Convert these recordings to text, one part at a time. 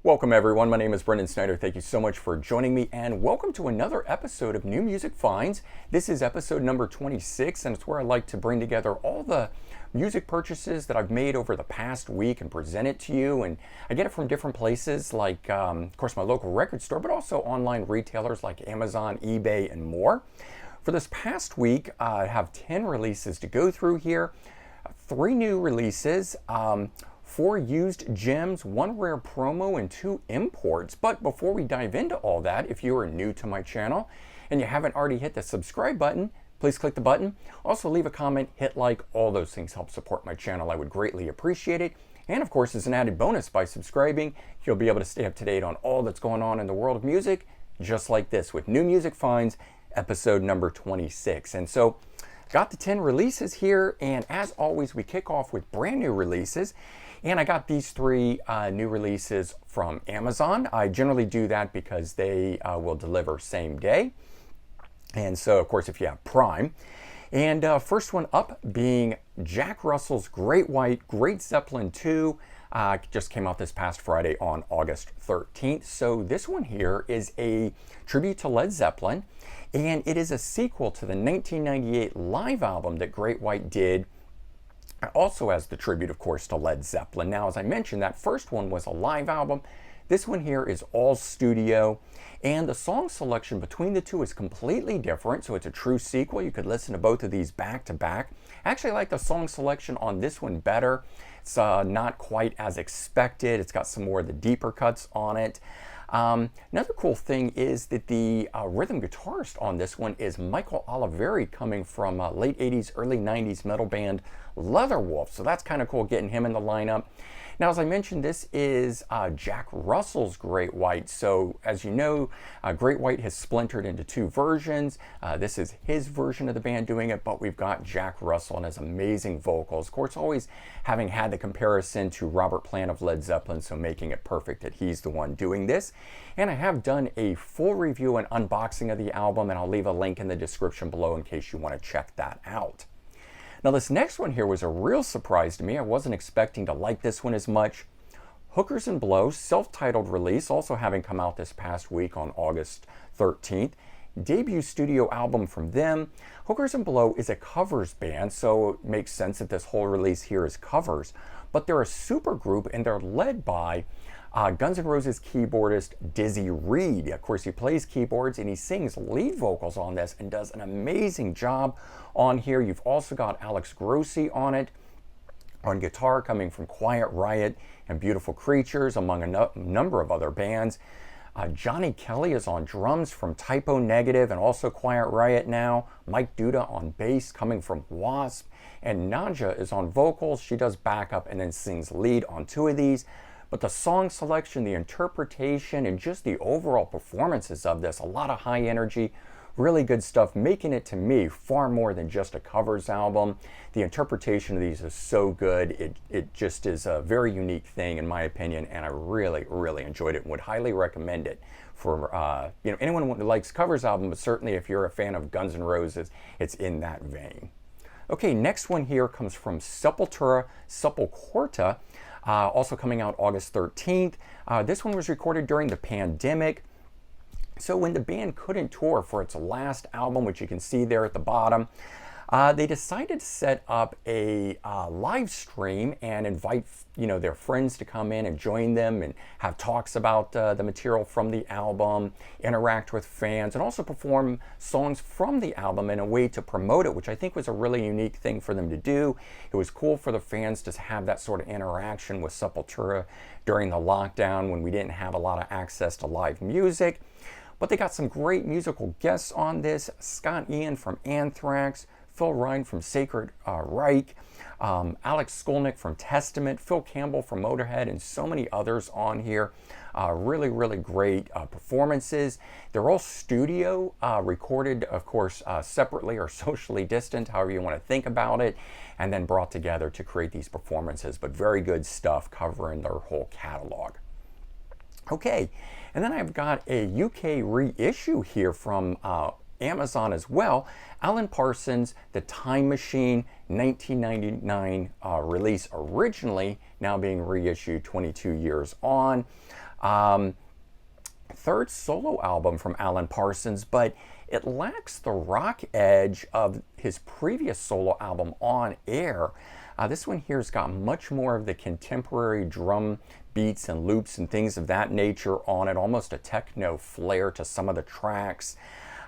Welcome everyone, my name is Brendan Snyder. Thank you so much for joining me and welcome to another episode of New Music Finds. This is episode number 26 and it's where I like to bring together all the music purchases that I've made over the past week and present it to you. And I get it from different places like, of course, my local record store, but also online retailers like Amazon, eBay, and more. For this past week, I have 10 releases to go through here, 3 new releases, 4 used gems, 1 rare promo, and 2 imports. But before we dive into all that, if you are new to my channel and you haven't already hit the subscribe button, please click the button. Also leave a comment, hit like, all those things help support my channel. I would greatly appreciate it. And of course, as an added bonus, by subscribing, you'll be able to stay up to date on all that's going on in the world of music, just like this with New Music Finds, episode number 26. And so, got the 10 releases here, and as always, we kick off with brand new releases. And I got these 3 new releases from Amazon. I generally do that because they will deliver same day. And so, of course, if you have Prime. And first one up being Jack Russell's Great White, Great Zeppelin 2. Just came out this past Friday on August 13th. So this one here is a tribute to Led Zeppelin. And it is a sequel to the 1998 live album that Great White did, also as the tribute, of course, to Led Zeppelin. Now, as I mentioned, that first one was a live album. This one here is all studio, and the song selection between the two is completely different, so it's a true sequel. You could listen to both of these back to back. I actually like the song selection on this one better. It's not quite as expected. It's got some more of the deeper cuts on it. Another cool thing is that the rhythm guitarist on this one is Michael Oliveri, coming from late 80s, early 90s metal band Leatherwolf. So that's kind of cool, getting him in the lineup. Now, as I mentioned, this is Jack Russell's Great White. So as you know, Great White has splintered into 2 versions. This is his version of the band doing it, but we've got Jack Russell and his amazing vocals. Of course, always having had the comparison to Robert Plant of Led Zeppelin, so making it perfect that he's the one doing this. And I have done a full review and unboxing of the album, and I'll leave a link in the description below in case you want to check that out. Now, this next one here was a real surprise to me. I wasn't expecting to like this one as much. Hookers and Blow, self-titled release, also having come out this past week on August 13th. Debut studio album from them. Hookers and Blow is a covers band, so it makes sense that this whole release here is covers. But they're a super group, and they're led by Guns N' Roses keyboardist Dizzy Reed. Of course, he plays keyboards and he sings lead vocals on this and does an amazing job on here. You've also got Alex Grossi on it, on guitar, coming from Quiet Riot and Beautiful Creatures, among a number of other bands. Johnny Kelly is on drums from Typo Negative and also Quiet Riot now. Mike Duda on bass, coming from Wasp. And Nadja is on vocals. She does backup and then sings lead on 2 of these. But the song selection, the interpretation, and just the overall performances of this, a lot of high energy, really good stuff, making it to me far more than just a covers album. The interpretation of these is so good. It just is a very unique thing in my opinion, and I really, really enjoyed it and would highly recommend it for anyone who likes covers album, but certainly if you're a fan of Guns N' Roses, it's in that vein. Okay, next one here comes from Sepultura, Sepulquarta, also coming out August 13th. This one was recorded during the pandemic. So when the band couldn't tour for its last album, which you can see there at the bottom, they decided to set up a live stream and invite their friends to come in and join them and have talks about the material from the album, interact with fans, and also perform songs from the album in a way to promote it, which I think was a really unique thing for them to do. It was cool for the fans to have that sort of interaction with Sepultura during the lockdown when we didn't have a lot of access to live music. But they got some great musical guests on this. Scott Ian from Anthrax, Phil Ryan from Sacred Reich, Alex Skolnick from Testament, Phil Campbell from Motorhead, and so many others on here. Really, really great performances. They're all studio recorded, of course, separately or socially distant, however you want to think about it, and then brought together to create these performances. But very good stuff covering their whole catalog. Okay, and then I've got a UK reissue here from Amazon as well. Alan Parsons, The Time Machine, 1999 release originally, now being reissued 22 years on. Third solo album from Alan Parsons, but it lacks the rock edge of his previous solo album, On Air. This one here's got much more of the contemporary drum beats and loops and things of that nature on it, almost a techno flair to some of the tracks.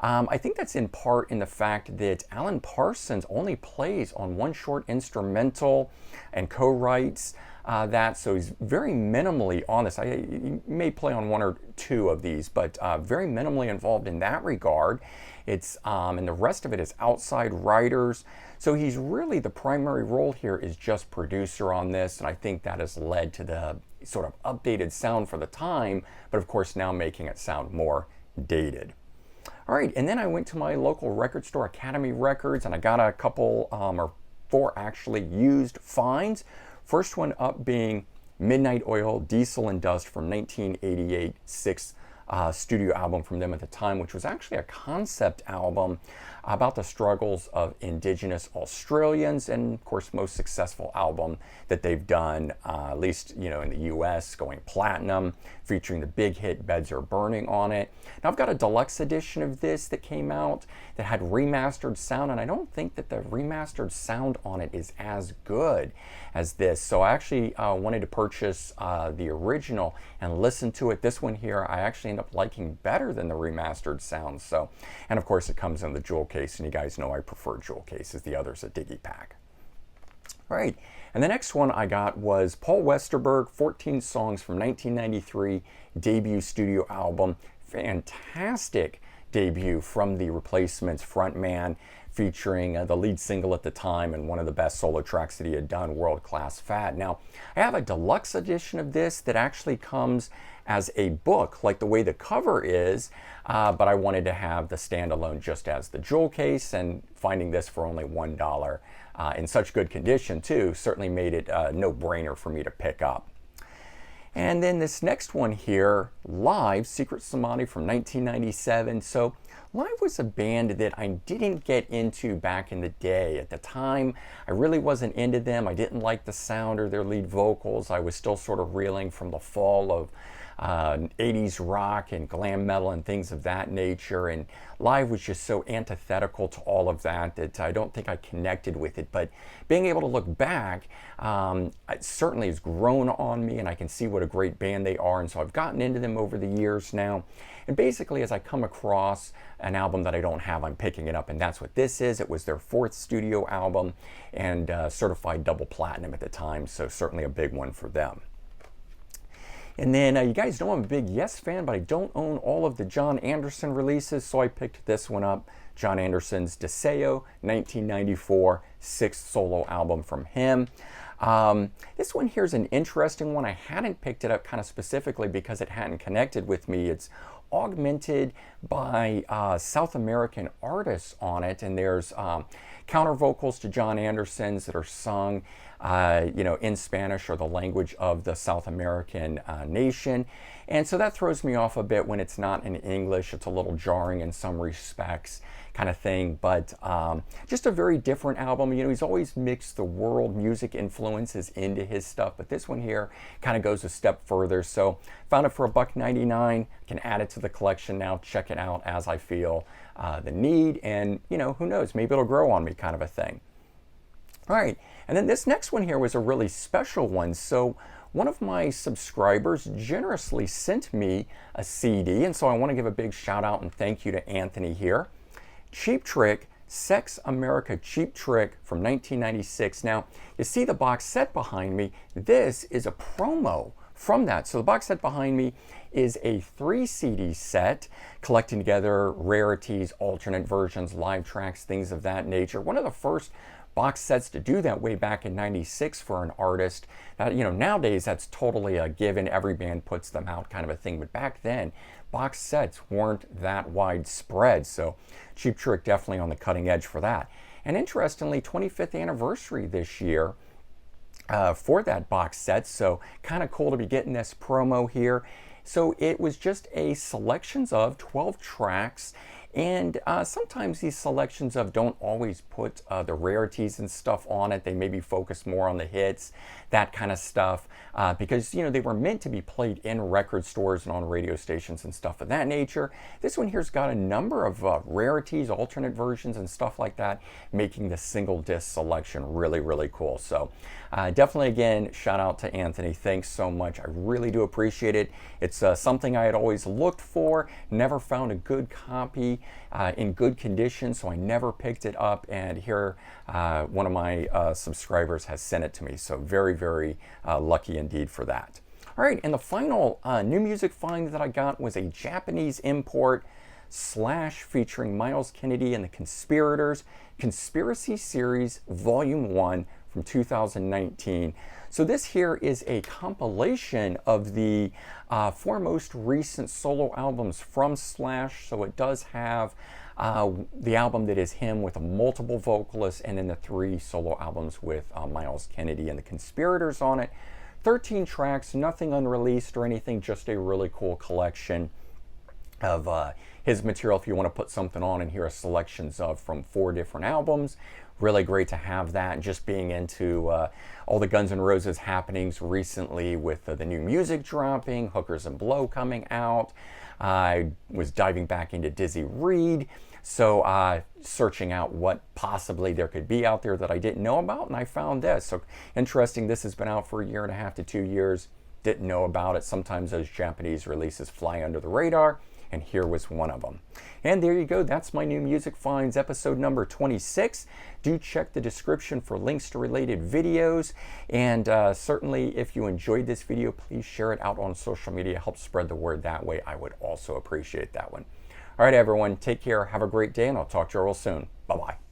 I think that's in part in the fact that Alan Parsons only plays on one short instrumental and co-writes that, so he's very minimally on this. He may play on one or two of these, but very minimally involved in that regard. It's and the rest of it is outside writers. So he's really, the primary role here is just producer on this, and I think that has led to the sort of updated sound for the time, but of course now making it sound more dated. All right, and then I went to my local record store, Academy Records, and I got a couple, or four actually, used finds. First one up being Midnight Oil, Diesel and Dust from 1988, sixth studio album from them at the time, which was actually a concept album about the struggles of Indigenous Australians, and of course most successful album that they've done, at least in the US, going platinum, featuring the big hit Beds Are Burning on it. Now I've got a deluxe edition of this that came out that had remastered sound, and I don't think that the remastered sound on it is as good as this, so I actually wanted to purchase the original and listen to it. This one here I actually end up liking better than the remastered sound. So, and of course it comes in the jewel case, and you guys know I prefer jewel cases. The other's a digipack. All right, and the next one I got was Paul Westerberg, 14 songs from 1993 debut studio album. Fantastic debut from the Replacements frontman, featuring the lead single at the time and one of the best solo tracks that he had done, World Class Fat. Now, I have a deluxe edition of this that actually comes as a book, like the way the cover is, but I wanted to have the standalone just as the jewel case, and finding this for only $1 in such good condition too certainly made it a no-brainer for me to pick up. And then this next one here, Live, Secret Samadhi from 1997. So Live was a band that I didn't get into back in the day. At the time, I really wasn't into them. I didn't like the sound or their lead vocals. I was still sort of reeling from the fall of 80s rock and glam metal and things of that nature, and Live was just so antithetical to all of that that I don't think I connected with it. But being able to look back, it certainly has grown on me, and I can see what a great band they are, and so I've gotten into them over the years now. And basically, as I come across an album that I don't have, I'm picking it up, and that's what this is. It was their fourth studio album and certified double platinum at the time, so certainly a big one for them. And then you guys know I'm a big Yes fan, but I don't own all of the John Anderson releases, so I picked this one up, John Anderson's Deseo, 1994, sixth solo album from him. This one here is an interesting one. I hadn't picked it up kind of specifically because it hadn't connected with me. It's augmented by South American artists on it, and there's counter vocals to John Anderson's that are sung in Spanish, or the language of the South American nation. And so that throws me off a bit when it's not in English. It's a little jarring in some respects, kind of thing, but just a very different album. He's always mixed the world music influences into his stuff, but this one here kind of goes a step further. So found it for $1.99. Can add it to the collection now, check it out as I feel the need, and who knows, maybe it'll grow on me, kind of a thing. All right, and then this next one here was a really special one. So one of my subscribers generously sent me a CD, and so I want to give a big shout out and thank you to Anthony here. Cheap Trick, Sex America Cheap Trick from 1996. Now, you see the box set behind me. This is a promo from that. So the box set behind me is a 3 CD set collecting together rarities, alternate versions, live tracks, things of that nature. One of the first box sets to do that way back in 96 for an artist. Nowadays that's totally a given. Every band puts them out, kind of a thing. But back then, box sets weren't that widespread. So Cheap Trick definitely on the cutting edge for that. And interestingly, 25th anniversary this year for that box set. So kind of cool to be getting this promo here. So it was just a selections of 12 tracks, And sometimes these selections of don't always put the rarities and stuff on it. They maybe focus more on the hits, that kind of stuff, because they were meant to be played in record stores and on radio stations and stuff of that nature. This one here's got a number of rarities, alternate versions and stuff like that, making the single disc selection really, really cool. So definitely, again, shout out to Anthony. Thanks so much. I really do appreciate it. It's something I had always looked for, never found a good copy in good condition, so I never picked it up, and here one of my subscribers has sent it to me, so very, very lucky indeed for that. All right, and the final new music find that I got was a Japanese import Slash featuring Miles Kennedy and the Conspirators Conspiracy Series Volume 1 from 2019. So this here is a compilation of the four most recent solo albums from Slash. So it does have the album that is him with multiple vocalists, and then the 3 solo albums with Miles Kennedy and the Conspirators on it. 13 tracks, nothing unreleased or anything, just a really cool collection of his material if you want to put something on and hear selections of from 4 different albums. Really great to have that. Just being into all the Guns N' Roses happenings recently with the new music dropping, Hookers and Blow coming out. I was diving back into Dizzy Reed, so searching out what possibly there could be out there that I didn't know about, and I found this. So interesting, this has been out for 1.5 to 2 years. Didn't know about it. Sometimes those Japanese releases fly under the radar, and here was one of them. And there you go. That's my new music finds, episode number 26. Do check the description for links to related videos, and certainly if you enjoyed this video, please share it out on social media. Help spread the word that way. I would also appreciate that one. All right, everyone, take care. Have a great day, and I'll talk to you real soon. Bye-bye.